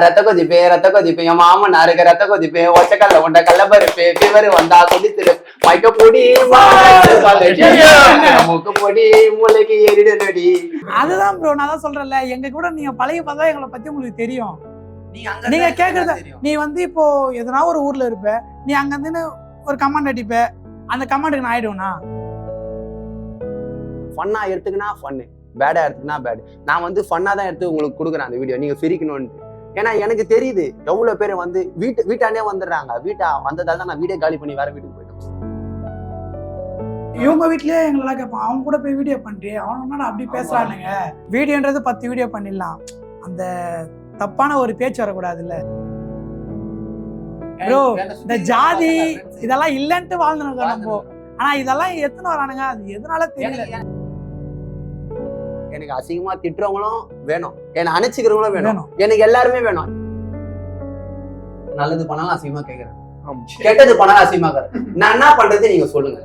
ரத்த கொதிப்பேன் என் மாமன் அருக ரத்த கொதிப்பேன் ஒச்சக்கல்ல உண்ட கல்லப்பருப்பு பிவர் வந்தா கொதித்துரு மைக்க பொடி மூக்கு பொடி மூளைக்கு ஏறிடுடி. அதுதான் ப்ரோ, நான் தான் சொல்றேன்ல, எங்க கூட நீங்க பழகி பார்த்தா எங்களை பத்தி உங்களுக்கு தெரியும். நீங்க கேக்குறத நீ வந்து இப்போ எதனா ஒரு ஊர்ல இருப்ப, நீ அங்க இருந்து ஒரு கமெண்ட் அடிப்ப, அந்த கமெண்ட்டுக்கு நான் ஆயிடுவேனா? ஃபன்னா எடுத்துக்கினா ஃபன்னு, பேடா எடுத்துக்கினா பேடு. நான் வந்து ஃபன்னா தான் எடுத்து உங்களுக்கு கொடுக்குறேன் அந்த வீடியோ, நீங்க சிரிக்கணும்னு. ஏன்னா எனக்கு தெரியுது எவ்வளவு பேர் வந்து வீட்டாண்டே வந்துடுறாங்க. வீட்டா வந்ததால தான் நான் வீடியோ காலி பண்ணி வேற வீட்டுக்கு போயிட்டேன். இவங்க வீட்லயே எங்களெல்லாம் கேட்பான், அவங்க கூட போய் வீடியோ பண்றே, அவன் அப்படி பேசுறானுங்க. வீடியோன்றது 10 வீடியோ பண்ணிடலாம், அந்த தப்பான ஒரு பேச்சு வரக்கூடாது இல்ல ப்ரோ. இந்த ஜாதி இதெல்லாம் இல்லன்ட்டு வாழ்ந்துருக்கோம் நம்ம. ஆனா இதெல்லாம் எத்தனை வரானுங்க, அது எதனால தெரியல. எனக்கு அசிங்கமா திட்டுறவங்களும் வேணும், என்ன அணைச்சிக்கிறவங்களும் வேணும், எனக்கு எல்லாருமே வேணும். நல்லது பண்ணாலும் அசிங்கமா கேக்குறேன், கெட்டது பண்ணாலும் அசிங்கமா கேக்குறேன். நான் என்ன பண்றது நீங்க சொல்லுங்க.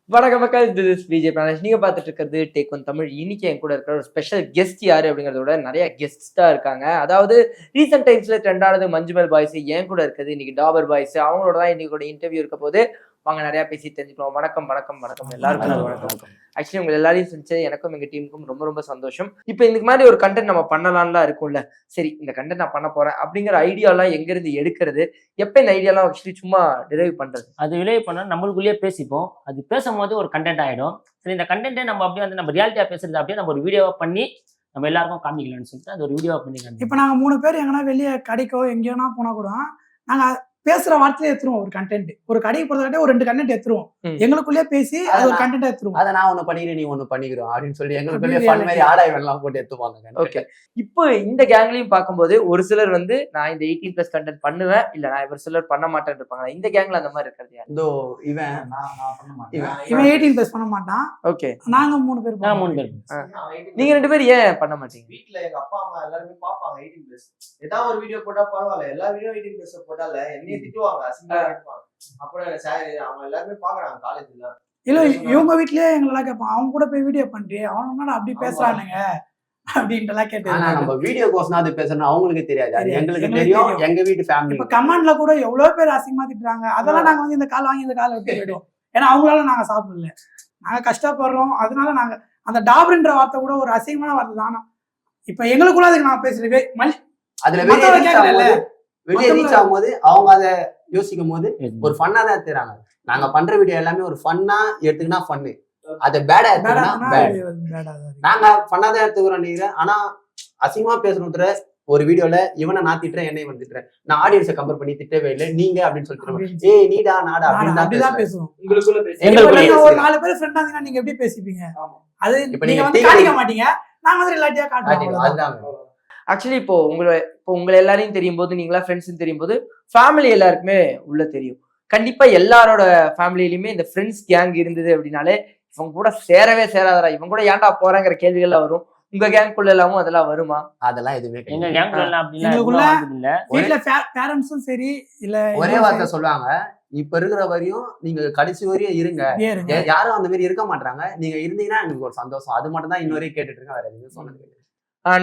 வணக்கம் மக்கள், திஸ் இஸ் விஜய் பிரானேஷ். நீங்க பார்த்துட்டு இருக்கிறது டேக் ஒன் தமிழ். இன்னைக்கு என் கூட இருக்கிற ஒரு ஸ்பெஷல் கெஸ்ட் யாரு அப்படிங்கிறத விட நிறைய கெஸ்ட் தான் இருக்காங்க. அதாவது ரீசெண்ட் டைம்ஸ்ல ட்ரெண்டானது மஞ்சுமல் பாய்ஸ் என் கூட இருக்குது, இன்னைக்கு டாபர் பாய்ஸ், அவங்களோட தான் இன்னைக்கு இன்டர்வியூ இருக்க போது. வாங்க நிறைய பேசி தெரிஞ்சுக்கலாம். வணக்கம் வணக்கம் வணக்கம் எல்லாருக்கும் வணக்கம். ஆக்சுவலி உங்க எல்லாரையும் செஞ்சு எனக்கும் எங்க டீமுக்கும் ரொம்ப ரொம்ப சந்தோஷம். இப்போ இந்த மாதிரி ஒரு கண்டென்ட் நம்ம பண்ணலாம்லாம் இருக்கும்ல, சரி இந்த கண்டென்ட் நான் பண்ண போறேன் அப்படிங்கிற ஐடியாலாம் எங்க இருந்து எடுக்கிறது, எப்ப இந்த ஐடியாலாம் ஆக்சுவலி சும்மா டிரைவ் பண்றது? அது விளைவு பண்ண நம்மளுக்குள்ளேயே பேசிப்போம், அது பேசும்போது ஒரு கண்டென்ட் ஆயிடும். சரி இந்த கண்டென்ட்டே நம்ம அப்படியே வந்து நம்ம ரியாலிட்டியா பேசுறது அப்படியே நம்ம ஒரு வீடியோவா பண்ணி நம்ம எல்லாருக்கும் காமிக்கலாம்னு சொல்லிட்டு அது ஒரு வீடியோவா பண்ணி. இப்போ நாங்க 3 பேர் எங்கன்னா வெளியே கடைக்கோ எங்கேயோனா போனா கூட நாங்க பேசுற வார்த்தையில எடுத்துருவோம் ஒரு கண்டென்ட். ஒரு கடைக்கு போறதுக்காட்டி ஒரு 2 கண்டென்ட் எடுத்துருவோம், எங்களுக்குள்ளேயே பேசி அது ஒரு கண்டென்ட் எடுத்துருவோம். அதை நான் ஒண்ணு பண்ணிக்கிறேன், நீ ஒண்ணு பண்ணிக்கிறோம் அப்படின்னு சொல்லி எங்களுக்குள்ளே ஃபன் மாதிரி ஆடாய் வேணலாம் போட்டு எடுத்துப்பாங்க. ஓகே, இப்போ இந்த கேங்லயும் பார்க்கும்போது ஒரு சிலர் வந்து நான் இந்த 18+ கண்டென்ட் பண்ணுவேன், இல்ல நான் ஒரு சிலர் பண்ண மாட்டேன்னு இருப்பாங்க. இந்த கேங்ல அந்த மாதிரி இருக்கிறது யார்? இதோ இவன் பண்ண மாட்டேன், இவன் 18+ பண்ண மாட்டான். ஓகே, நாங்க 3 பேர். நீங்க 2 பேர் ஏன் பண்ண மாட்டீங்க? வீட்டுல எங்க அப்பா அம்மா எல்லாருமே பாப்பாங்க 18+. ஏதாவது ஒரு வீடியோ போட்டா பரவாயில்ல, எல்லா வீடியோ 18+ போட்டால என்னைய திட்டுவாங்க, அசிங்கமா இருப்பாங்க. அப்புறம் அவங்க எல்லாருமே பாக்குறாங்க காலேஜ்ல. இல்ல இவங்க வீட்லயே எங்களெல்லாம் கேட்பான், அவங்க கூட போய் வீடியோ பண்றே, அவன் அப்படி பேசுறானுங்க அப்படின்ட்டுலாம் கேட்டு. ஆனா நம்ம வீடியோ கோசம் அது பேசணும், அவங்களுக்கு தெரியாது, எங்களுக்கு தெரியும். எங்க வீட்டு ஃபேமிலி இப்ப கமெண்ட்ல கூட எவ்வளவு பேர் அசிங்கமா திட்டுறாங்க. அதெல்லாம் நாங்க வந்து இந்த கால் வாங்கி இந்த காலை விட்டு போயிடுவோம். ஏன்னா அவங்களால நாங்க சாப்பிடல, நாங்க கஷ்டப்படுறோம். அதனால நாங்க அந்த டாப்ன்ற வார்த்தை கூட ஒரு அசிங்கமான வார்த்தை தானா. இப்ப எங்களுக்குள்ள அதுக்கு நான் பேசுறவே அதுல வெளியே ரீச் ஆகும்போது அவங்க அதை யோசிக்கும் போது ஒரு ஃபன்னா தான் எடுத்துறாங்க. நாங்க பண்ற வீடியோ எல்லாமே ஒரு ஃபன்னா எடுத்துக்கினா ஃபன்னு, அதை பேடா எடுத்துக்கினா பேட். நாங்க ஃபன்னா தான் எடுத்துக்கிறோம் நீங்க. ஆனா அசிங்கமா பேசணுன்ற ஒரு வீடியோல இவனை நான் திட்டுறேன், என்னை வந்து திட்டுறேன், நான் ஆடியன்ஸை கம்பேர் பண்ணி திட்டவே இல்லை, நீங்க அப்படின்னு சொல்லிட்டு ஏய் நீடா நாடா அப்படின்னு பேசுவோம். உங்களுக்குள்ள ஒரு 4 பேர் ஃப்ரெண்டா இருந்தீங்கன்னா நீங்க எப்படி பேசிப்பீங்க? அது இப்ப நீங்க வந்து காட்டிக்க மாட்டீங்க, நாங்க வந்து ரிலாட்டியா காட்டுவோம். அதுதான் ஆக்சுவலி இப்போ உங்களை எல்லாரையும் தெரியும் போது, நீங்களா ஃப்ரெண்ட்ஸ் தெரியும் போது, ஃபேமிலி எல்லாருக்குமே உள்ள தெரியும். கண்டிப்பா எல்லாரோட ஃபேமிலியிலுமே இந்த ஃப்ரெண்ட்ஸ் கேங் இருந்தது அப்படின்னாலே இவங்க கூட சேரவே சேராதரா, இவங்க கூட ஏன்டா போறாங்கிற கேள்விகள்லாம் வரும். உங்க கேங்குள்ள எல்லாமும் அதெல்லாம் வருமா? அதெல்லாம் எதுவுமே எங்க கேங்குள்ள எல்லாம் அப்படி இல்ல. வீட்ல பேரண்ட்ஸும் சரி இல்ல ஒரே வார்த்தை சொல்லுவாங்க, இப்ப இருக்கிற வரையும் நீங்க கடைசி வரையும் இருங்க, யாரும் அந்த மாதிரி இருக்க மாட்டாங்க, நீங்க இருந்தீங்கன்னா எனக்கு ஒரு சந்தோஷம். அது மட்டும் தான் இன்னொரு கேட்டுட்டு இருக்கேன், வேற எதுவும் சொன்னது.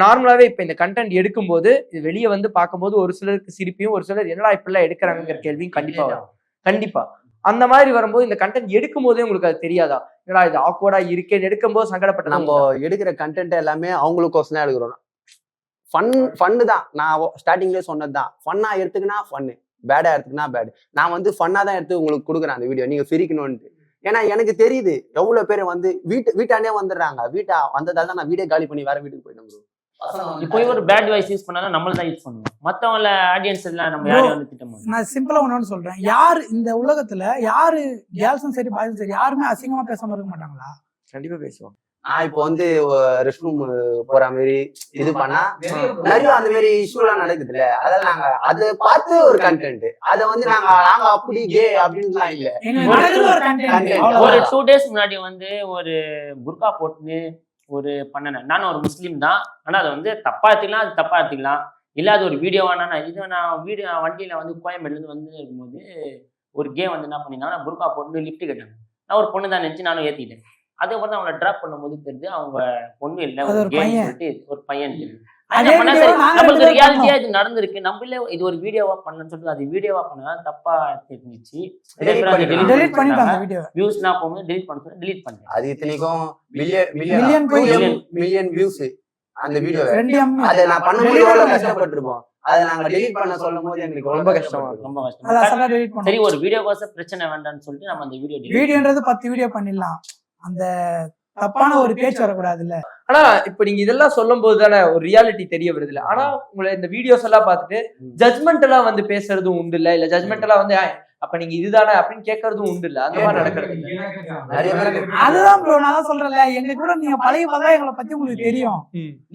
நார்மலாவே இப்ப இந்த கண்டென்ட் எடுக்கும்போது இது வெளியே வந்து பார்க்கும்போது ஒரு சிலருக்கு சிரிப்பையும், ஒரு சிலர் என்னடா இப்படிலாம் எடுக்கிறாங்கிற கேள்வியும் கண்டிப்பா வரும். கண்டிப்பா அந்த மாதிரி வரும்போது இந்த கண்டென்ட் எடுக்கும் போதே உங்களுக்கு அது தெரியாதா, என்னடா இது ஆக்வர்டா இருக்கேன்னு எடுக்கும்போது சங்கடப்பட்ட? நம்ம எடுக்கிற கண்டென்ட் எல்லாமே அவங்களுக்கோசம் தான் எடுக்கிறோம். ஃபன்னு தான், நான் ஸ்டார்டிங்லேயே சொன்னதுதான். ஃபன்னா எடுத்துக்கினா ஃபன்னு, பேடா எடுத்துக்கினா பேடு. நான் வந்து ஃபன்னா தான் எடுத்து உங்களுக்கு கொடுக்குறேன் அந்த வீடியோ, நீங்க சிரிக்கணும்னு. ஏன்னா எனக்கு தெரியுது எவ்வளவு பேர் வந்து வீட்டாண்டே வந்துடுறாங்க. வீட்டா வந்ததால தான் நான் வீடியோ காலி பண்ணி வேற வீட்டுக்கு போயிட்டேன். இப்போ ஒரு பேட் வாய்ஸ் யூஸ் பண்ணாலும் நம்மள தான் யூஸ் பண்ணுவோம், மத்தவங்கள ஆடியன்ஸ் எல்லாம் நம்ம யாரையும் வந்து திட்ட மாட்டோம். நான் சிம்பிளா ஒண்ணு சொல்றேன், யார் இந்த உலகத்துல யாரு கேர்ள்ஸும் சரி பாய்ஸும் சரி யாருமே அசிங்கமா பேசாம இருக்க மாட்டாங்களா? கண்டிப்பா பேசுவோம். நான் இப்போ வந்து ரெஸ்ட் ரூம் போற மாதிரி இது பண்ணா நிறைய அந்த மாதிரி இஷ்யூ எல்லாம் நடக்குதுல்ல, அதெல்லாம் நாங்க அதை பார்த்து ஒரு கண்டென்ட், அதை வந்து நாங்க அப்படி கே அப்படின்லாம் இல்ல. ஒரு 2 days முன்னாடி வந்து ஒரு புர்கா போட்டுன்னு ஒரு பண்ணேன். நானும் ஒரு முஸ்லீம் தான், ஆனா அதை வந்து தப்பா எடுத்துக்கலாம், அது தப்பா எடுத்துக்கலாம், இல்ல அது ஒரு வீடியோவானா. இது நான் வண்டியில வந்து கோயம்பேடுல இருந்து வந்து இருக்கும்போது ஒரு கேம் வந்து என்ன பண்ணினா புர்கா போட்டு லிஃப்ட் கேட்டாங்க. நான் ஒரு பொண்ணு தான் நினைச்சு நானும் ஏத்திட்டேன். அதுக்கப்புறம் தான் அவங்கள டிராப் பண்ணும்போது தெரிஞ்சு அவங்க பொண்ணு இல்லை, அது ஒரு ஒரு கேம் பையன். சொல்லிட்டு ஒரு பையன் தெரியுது. அதே video நாங்க நம்மளுக்கு ரெண்டு பேரும் ரியாலிட்டியா இது நடந்திருக்கு. நம்மளே இது ஒரு வீடியோவா பண்ணணும்னு சொல்லிட்டு அது வீடியோவா பண்ணா தப்பா தெரிஞ்சிச்சு. delete பண்ணிட்டாங்க வீடியோ. வியூஸ்லாம் போகும்போது delete பண்ண சொல்லி delete பண்ணிட்டேன். அது இத்தனைக்கும் Million மில்லியன் வியூஸ் அந்த வீடியோ. 2 M. அதை நான் பண்ணும்போது எவ்வளவு கஷ்டப்பட்டிருப்போம். அதை நாங்க டெலீட் பண்ண சொல்லும் போது எங்களுக்கு ரொம்ப கஷ்டமா இருக்கும். ரொம்ப அத கஷ்டம். அசலா delete பண்ணோம். சரி, ஒரு வீடியோவாச பிரச்சனை வேண்டாம்னு சொல்லிட்டு நம்ம அந்த வீடியோ வீடியோன்றது 10 வீடியோ பண்ணிடலாம். அந்த தப்பான ஒரு பேச்சு வரக்கூடாதுல்ல. ஆனா இப்ப நீங்க இதெல்லாம் சொல்லும் போது தானே ஒரு ரியாலிட்டி தெரிய வருது இல்ல. ஆனா உங்களை இந்த வீடியோஸ் எல்லாம் பார்த்துட்டு ஜட்மெண்ட் எல்லாம் வந்து பேசுறதும் உண்டு இல்ல, இல்ல ஜட்மெண்ட் எல்லாம் வந்து அப்ப நீங்க இதுதானே அப்படின்னு கேட்கறதும் உண்டு இல்ல, அந்த மாதிரி நடக்கிறது நிறைய பேருக்கு அதுதான் ப்ரோ, நான் தான் சொல்றேன்ல, எங்க கூட நீங்க பழைய பார்த்தா எங்களை பத்தி உங்களுக்கு தெரியும்.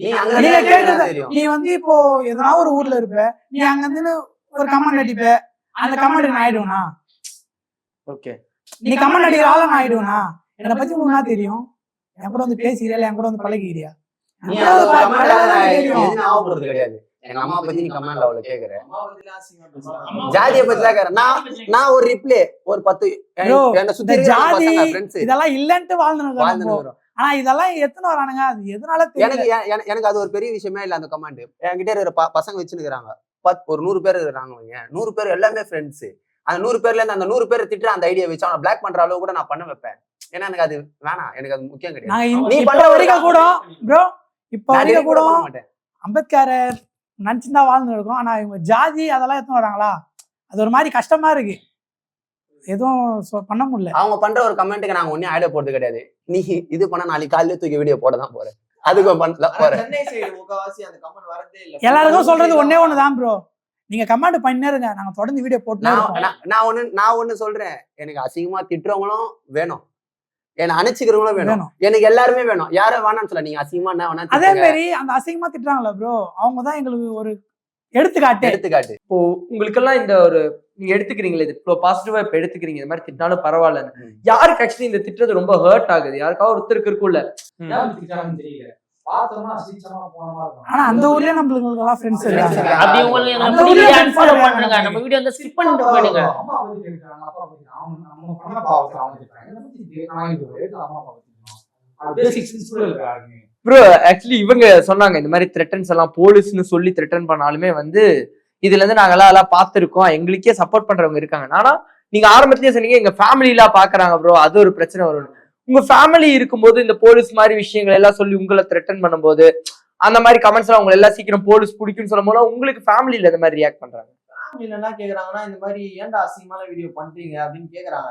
நீ அங்க நீங்க இருந்தா கேக்குறது தெரியும். நீ வந்து இப்போ எதனா ஒரு ஊர்ல இருப்ப, நீ அங்க இருந்து ஒரு கமெண்ட் அடிப்ப, அந்த கமெண்ட் நான் ஆயிடுவனா? ஓகே, நீ கமெண்ட் அடிக்கிற ஆள நான் ஆயிடுவனா? என்னை பத்தி உங்களுக்கு என்ன தெரியும்? என் கூட வந்து பேசுறியா, என் கூட வந்து பழகிறியா? நீ அந்த comment ல நான் எதுவும் ஆக போறது கிடையாது. எங்க அம்மா பத்தி நீ கமெண்ட்ல அவ்வளவு கேக்குற, ஜாதியை பத்தி தான் கேக்குற. நான் ஒரு ரிப்ளே ஒரு 10 Bro, என்ன சுத்தி இந்த இருக்கிற ஜாதி பசங்க ஃப்ரெண்ட்ஸ் இதெல்லாம் இல்லன்ட்டு வாழ்ந்துன்னு வாழ்ந்துன்னு வரும். ஆனா இதெல்லாம் எத்தனை வரானுங்க, அது எதனால தெரியல. எனக்கு அது ஒரு பெரிய விஷயமே இல்ல. அந்த கமெண்ட் என்கிட்ட இருக்கிற பசங்க வச்சுருக்காங்க, ஒரு 100 பேர் இருக்கிறாங்க. 100 பேர் எல்லாமே ஃப்ரெண்ட்ஸ். அந்த 100 பேர்ல இருந்து அந்த 100 பேர் திட்டுற அந்த ஐடியா வச்சு அவனை பிளாக் பண்ற அளவு கூட நான் பண்ண வைப்பேன். ஏன்னா எனக்கு அது வேணாம், எனக்கு அது முக்கியம் கிடையாது. நீ இப்ப பண்ற வரைக்கும் கூட ப்ரோ, இப்ப நான் வரைக்கும் கூட பண்ண மாட்டேன். அம்பேத்கர் நினைச்சுதான் வாழ்ந்து இருக்கும். ஆனா இவங்க ஜாதி அதெல்லாம் எத்தனை வராங்களா, அது ஒரு மாதிரி கஷ்டமா இருக்கு. எதுவும் பண்ண முடியல. அவங்க பண்ற ஒரு கமெண்ட்டுக்கு நாங்க ஒன்னும் ஐடியா போறது கிடையாது. நீ இது பண்ண நாளைக்கு காலையில தூக்கி வீடியோ போட தான் போறேன். அதுக்கு பண்ணல போறேன். சென்னை சைடு முகவாசி அந்த கமெண்ட் வரதே இல்ல. எல்லாருக்கும் சொல்றது ஒன்னே ஒண்ணுதான் ப்ரோ, நீங்க கமெண்ட் பண்ணினே இருங்க, நாங்க தொடர்ந்து வீடியோ போட்டு. நான் ஒண்ணு சொல்றேன், எனக்கு அசிங்கமா திட்டுறவங்களும் வேணும், என்ன அணைச்சிக்கிறவங்களும் வேணும், எனக்கு எல்லாருமே வேணும். யாரும் வேணாம்னு சொல்ல, நீங்க அசிங்கமா என்ன வேணா. அதே மாதிரி அந்த அசிங்கமா திட்டுறாங்களா ப்ரோ, அவங்கதான் எங்களுக்கு ஒரு எடுத்துக்காட்டு. இப்போ உங்களுக்கு எல்லாம் இந்த ஒரு நீங்க எடுத்துக்கிறீங்களே, இது இப்போ பாசிட்டிவா இப்ப எடுத்துக்கிறீங்க, இந்த மாதிரி திட்டினாலும் பரவாயில்லன்னு. யாருக்கு ஆக்சுவலி இந்த திட்டுறது ரொம்ப ஹர்ட் ஆகுது? யாருக்காவது ஒருத்தருக்கு இருக்கும்ல, தெரியல, பார்த்தோம்னா அசிங்கமா போன மாதிரி இருக்கும். ஆனா அந்த ஊர்லயே நம்மளுக்கு எல்லாம் ஃப்ரெண்ட்ஸ் இருக்காங்க. அப்படி உங்களுக்கு எங்களை பிடிக்கலையா unfollow பண்ணுங்க. நம்ம வீடியோ வந்து ஸ்கிப் பண்ணிட்டு போயிடுங்க. அம்மா பத்தி கேக்குறாங்க, அப்பா பத்தி நம்ம பண்ண பாவத்தை அவங்க கேக்குறாங்க. என்ன பத்தி நான் இது அம்மா அப்பா பத்தி அது பேசிக் சிம்பிள் இருக்காங்க. ப்ரோ ஆக்சுவலி இவங்க சொன்னாங்க இந்த மாதிரி த்ரெட்டன்ஸ் எல்லாம் போலீஸ்னு சொல்லி த்ரெட்டன் பண்ணாலுமே வந்து இதுல இருந்து நாங்கெல்லாம் எல்லாம் பார்த்துருக்கோம், எங்களுக்கே சப்போர்ட் பண்றவங்க இருக்காங்க. ஆனா நீங்க ஆரம்பத்திலேயே சொன்னீங்க எங்க ஃபேமிலி எல்லாம் பாக்குறாங்க ப்ரோ, அது ஒரு பிரச்சனை வரும். உங்க ஃபேமிலி இருக்கும்போது இந்த போலீஸ் மாதிரி விஷயங்கள் எல்லாம் சொல்லி உங்களை த்ரெட்டன் பண்ணும்போது அந்த மாதிரி கமெண்ட்ஸ் எல்லாம் உங்களை எல்லாம் சீக்கிரம் போலீஸ் பிடிக்கும்னு சொல்லும் போது உங்களுக்கு ஃபேமிலியில இந்த மாதிரி ரியாக்ட் பண்றாங்க? என்ன கேக்குறாங்கன்னா, இந்த மாதிரி ஏன்டா அசிங்கமான வீடியோ பண்றீங்க அப்படின்னு கேக்குறாங்க.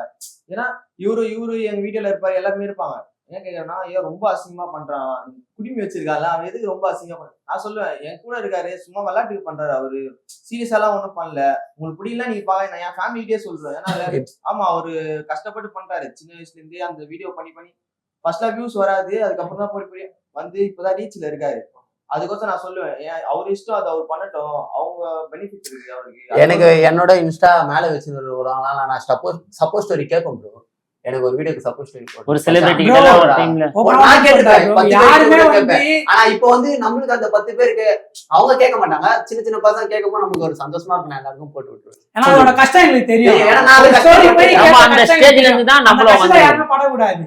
ஏன்னா இவரு எங்க வீடியோல இருப்பாரு, எல்லாருமே இருப்பாங்க. ஏன் கேக்குறேன்னா, ஏன் ரொம்ப அசிங்கமா பண்றான், குடிமி வச்சிருக்காங்க, அவன் எதுக்கு ரொம்ப அசிங்கமா பண்றான்? நான் சொல்லுவேன், என் கூட இருக்காரு, சும்மா விளையாட்டுக்கு பண்றாரு, அவரு சீரியஸா எல்லாம் ஒண்ணும் பண்ணல. உங்களுக்கு பிடிக்கல நீங்க பாக்க, நான் என் ஃபேமிலிட்டே சொல்றேன். ஏன்னா ஆமா, அவரு கஷ்டப்பட்டு பண்றாரு சின்ன வயசுல இருந்தே. அந்த வீடியோ பண்ணி ஃபர்ஸ்ட்ல வியூஸ் வராது, அதுக்கப்புறம் தான் போய் வந்து இப்பதான் ரீச்ல இருக்காரு. அதுக்கோசம் நான் சொல்லுவேன், ஏன் அவர் இஷ்டம், அதை அவர் பண்ணட்டும், அவங்க பெனிஃபிட் இருக்கு அவருக்கு. எனக்கு என்னோட இன்ஸ்டா மேல வச்சிருந்தாங்க, நான் சப்போஸ் ஸ்டோரி கேட்பேன் ப்ரோ. எனக்கு ஒரு வீடியோக்கு சப்போஸ் ஸ்டோரி ஒரு செலிபிரிட்டி ஒரு டைம்ல நான் கேட்டுப்பேன். ஆனா இப்போ வந்து நம்மளுக்கு அந்த 10 பேருக்கு அவங்க கேட்க மாட்டாங்க, சின்ன சின்ன பசங்க கேட்கும்போது நமக்கு ஒரு சந்தோஷமா இருக்கு. நான் எல்லாருக்கும் போட்டு விட்டுருவேன். ஏன்னா அதோட கஷ்டம் எங்களுக்கு தெரியும். ஏன்னா நான் அந்த ஸ்டேஜ்ல இருந்து தான் நம்மள வந்து யாரும் படக்கூடாது.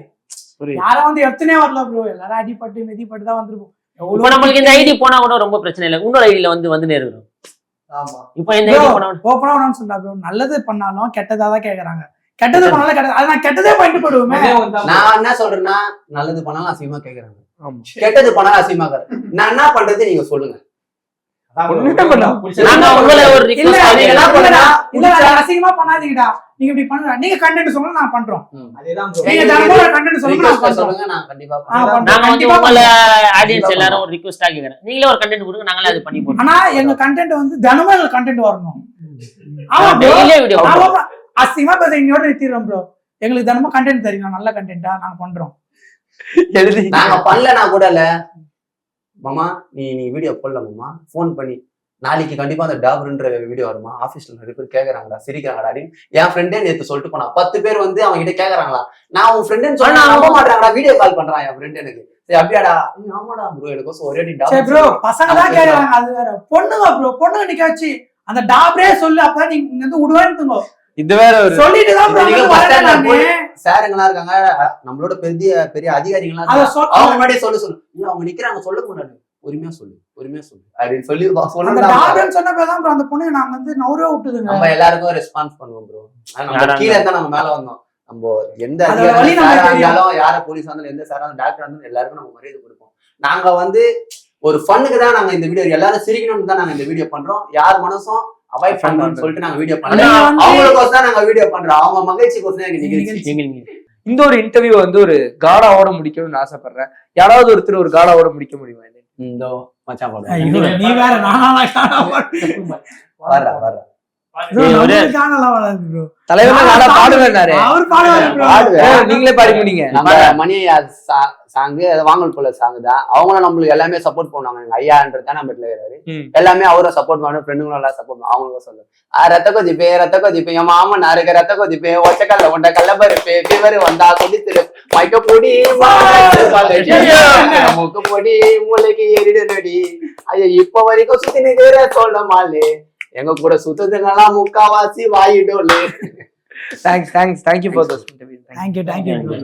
யாரும் வந்து எத்தனையோ வரல ப்ரோ, எல்லாரும் அடிபட்டு மிதிப்பட்டு தான் வந்திருப்போம். இப்ப நம்மளுக்கு இந்த ஐடி போனா கூட ரொம்ப பிரச்சனை இல்லை, இன்னொரு ஐடியில வந்து நேருறோம். ஆமா, இப்போ இந்த ஐடி போனா ஓப்பனா ஒன்னு சொல்றா ப்ரோ, நல்லது பண்ணாலும் கெட்டதாதான் கேக்குறாங்க. கெட்டது பண்ணாலும் கெட்டது, அது நான் கெட்டதே பண்ணிட்டு போடுவோமே. நான் என்ன சொல்றேன்னா, நல்லது பண்ணாலும் அசிங்கமா கேக்குறாங்க, கெட்டது பண்ணாலும் அசிங்கமா கேக்குறாங்க. நான் என்ன பண்றது நீங்க சொல்லுங்க. அசிங்கமா பண்ணாதீங்கடா, நீங்க இப்படி பண்ணுங்க, நீங்க கண்டென்ட் சொல்லுங்க, நான் பண்றோம். அதேதான் நீங்க தரமான கண்டென்ட் சொல்லுங்க, சொல்லுங்க, நான் கண்டிப்பா நாங்க வந்து உங்கள ஆடியன்ஸ் எல்லாரும் ஒரு ரிக்வெஸ்ட் ஆகிக்கிறேன், நீங்களே ஒரு கண்டென்ட் கொடுங்க, நாங்களே அது பண்ணி போடுறோம். ஆனா எங்க கண்டென்ட் வந்து தினமும் எங்க கண்டென்ட் வரணும். ஆமா ப்ரோ, டெய்லி வீடியோ அசிங்கமா பேசுறீங்களோட நிறுத்திடுறோம் ப்ரோ. எங்களுக்கு தினமும் கண்டென்ட் தெரியும், நல்ல கண்டென்ட்டா நாங்க பண்றோம். நாங்க பண்ணலனா கூட இல்ல மாமா, நீ வீடியோ போடல மாமா, போன் பண்ணி நாளைக்கு கண்டிப்பா அந்த டாப்ன்ற வீடியோ வருமா, ஆபீஸ்ல நிறைய பேர் கேக்குறாங்களா, சிரிக்கிறாங்கடா அப்படின்னு என் ஃப்ரெண்டே நேத்து சொல்லிட்டு போனா. 10 பேர் வந்து அவங்க கிட்ட கேக்குறாங்களா, நான் உன் ஃப்ரெண்டுன்னு சொன்னா நம்ப மாட்டாங்கடா, வீடியோ கால் பண்றான் என் ஃப்ரெண்ட் எனக்கு. சரி அப்படியாடா, ஆமாடா ப்ரோ, எனக்கு ஒரே சரி ப்ரோ, பசங்க தான் கேக்குறாங்க, அது வேற. பொண்ணுங்க ப்ரோ, பொண்ணுங்க நிக்க வச்சு அந்த டாப்ரே சொல்லு, அப்பதான் நீங்க வந்து விடுவான்னு. இது வேற ஒரு சொல்லிட்டு தான் bro நீங்க வந்து bus வரேன் stand ல நானு. போய் சாருங்களா இருக்காங்க, நம்மளோட பெரிய பெரிய அதிகாரிகளா அத இருக்காங்க. அவங்க முன்னாடியே சொல்லு அவங்க நிக்கிறாங்க, சொல்ல கூடாது, பொறுமையா சொல்லு அப்படின்னு சொல்லி அந்த சொல்லணும். டாக்டர்னு சொன்னப்பதான் bro அந்த பொண்ணு நாங்க வந்து நவுரவே விட்டுதுங்க. நம்ம எல்லாருக்கும் ரெஸ்பான்ஸ் பண்ணுவோம் ப்ரோ. நம்ம கீழ இருந்தா நம்ம மேல வந்தோம். நம்ம எந்த அதோட வலி அதிகாரி நமக்கு தெரியும். இருந்தாலும், யார போலீஸ் இருந்தாலும், எந்த சாரா டாக்டர் இருந்தாலும் எல்லாருக்கும் நம்ம மரியாதை கொடுப்போம். நாங்க வந்து ஒரு ஃபன்னுக்கு தான் நாங்க இந்த வீடியோ, எல்லாரும் சிரிக்கணும்னு தான் நாங்க இந்த வீடியோ பண்றோம். யார் மனசும் அவாய்ட் பண்ணணும்னு சொல்லிட்டு நாங்க வீடியோ நீங்க பண்றோம். வந்து- அவங்களுக்கோசம் தான் நாங்க வீடியோ பண்றோம். அவங்க மகிழ்ச்சிக்கோசம் எங்க நிகழ்ச்சி. இந்த ஒரு இன்டர்வியூ வந்து ஒரு காடாவோட முடிக்கணும்னு ஆசைப்படுறேன். யாராவது ஒருத்தர் ஒரு காடாவோட முடிக்க முடியுமா? இந்த மச்சான் பாடு. ஐயோ, நீ வேற நானா காணா வர்றா bro. தலைவர் காடா பாடுவேன்னாரு. அவர் பாடுவாரு bro. பாடுவேன். நீங்களே பாடி முடிங்க. நம்ம மணி சாங்கு வாங்கல் போல சாங் தான். அவங்களும் நம்மளுக்கு எல்லாமே சப்போர்ட் பண்ணுவாங்க. எங்க ஐயான்றது தான் நம்ம இருக்கிறாரு. எல்லாமே அவரும் சப்போர்ட் பண்ணுவாங்க, ஃப்ரெண்டுங்களும் எல்லாம் சப்போர்ட் பண்ணுவாங்க. அவங்களுக்கும் சொல்லுவேன், ரத்த கொதிப்பே என் மாமன் இருக்க ரத்த கொதிப்பே ஒச்சக்கல்ல உண்ட கல்ல பருப்பே பிவர் வந்தா கொதித்திரு மைக்க பொடி மூக்கு பொடி மூளைக்கு ஏறிடு நடி. ஐயோ இப்ப வரைக்கும் சுத்தி நிக்கிற சொல்ல மாலே, எங்க கூட சுத்ததுங்கெல்லாம் முக்காவாசி வாயிடோலே. Thank you for this interview. Thank you bro.